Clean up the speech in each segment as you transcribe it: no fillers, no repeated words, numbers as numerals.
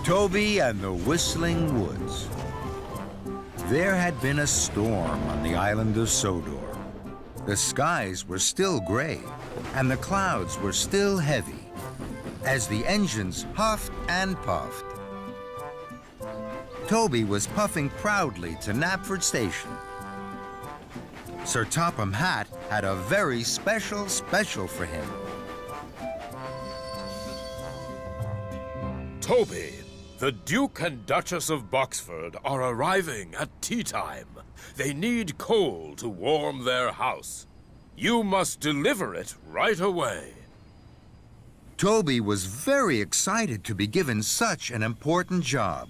Toby and the Whistling Woods. There had been a storm on the island of Sodor. The skies were still gray, and the clouds were still heavy, as the engines huffed and puffed. Toby was puffing proudly to Knapford Station. Sir Topham Hatt had a very special for him. Toby, the Duke and Duchess of Boxford are arriving at tea time. They need coal to warm their house. You must deliver it right away. Toby was very excited to be given such an important job.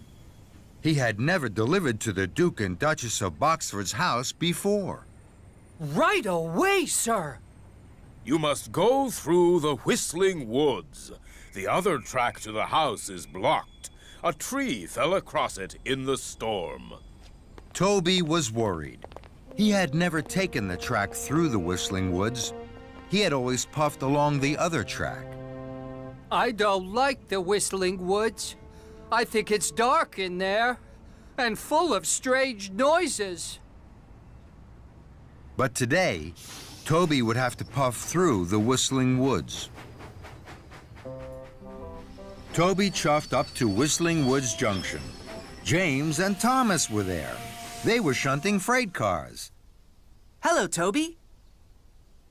He had never delivered to the Duke and Duchess of Boxford's house before. Right away, sir. You must go through the Whistling Woods. The other track to the house is blocked. A tree fell across it in the storm. Toby was worried. He had never taken the track through the Whistling Woods. He had always puffed along the other track. I don't like the Whistling Woods. I think it's dark in there and full of strange noises. But today, Toby would have to puff through the Whistling Woods. Toby chuffed up to Whistling Woods Junction. James and Thomas were there. They were shunting freight cars. Hello, Toby.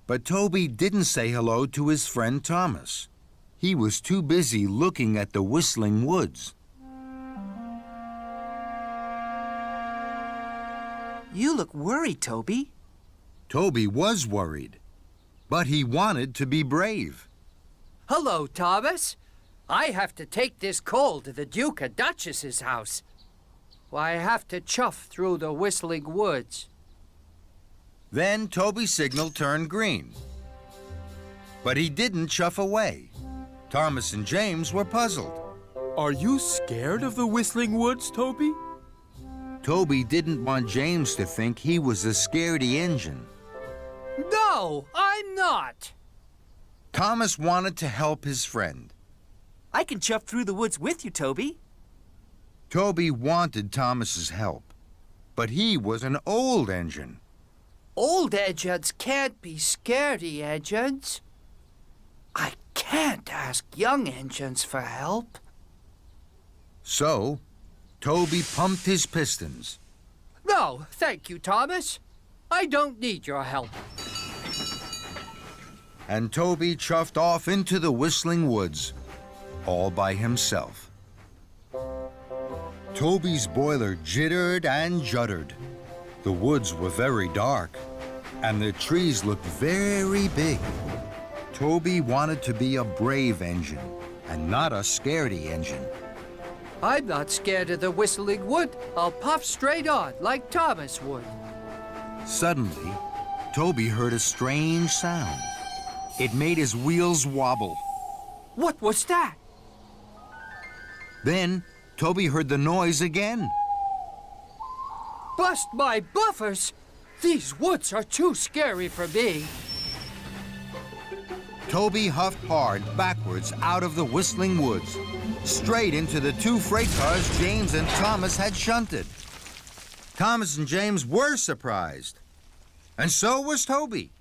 But Toby didn't say hello to his friend Thomas. He was too busy looking at the Whistling Woods. You look worried, Toby. Toby was worried, but he wanted to be brave. Hello, Thomas. I have to take this coal to the Duke and Duchess's house. I have to chuff through the Whistling Woods. Then Toby's signal turned green. But he didn't chuff away. Thomas and James were puzzled. Are you scared of the Whistling Woods, Toby? Toby didn't want James to think he was a scaredy engine. No, I'm not. Thomas wanted to help his friend. I can chuff through the woods with you, Toby. Toby wanted Thomas's help, but he was an old engine. Old engines can't be scaredy engines. I can't ask young engines for help. So, Toby pumped his pistons. No, thank you, Thomas. I don't need your help. And Toby chuffed off into the Whistling Woods, all by himself. Toby's boiler jittered and juddered. The woods were very dark, and the trees looked very big. Toby wanted to be a brave engine, and not a scaredy engine. I'm not scared of the Whistling Wood. I'll puff straight on, like Thomas would. Suddenly, Toby heard a strange sound. It made his wheels wobble. What was that? Then, Toby heard the noise again. Bust my buffers! These woods are too scary for me. Toby huffed hard backwards out of the Whistling Woods, straight into the two freight cars James and Thomas had shunted. Thomas and James were surprised, and so was Toby.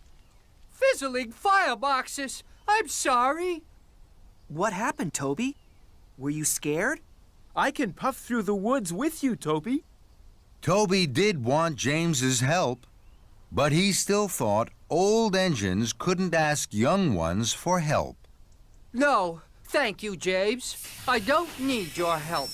Fizzling fireboxes! I'm sorry. What happened, Toby? Were you scared? I can puff through the woods with you, Toby. Toby did want James's help, but he still thought old engines couldn't ask young ones for help. No, thank you, James. I don't need your help.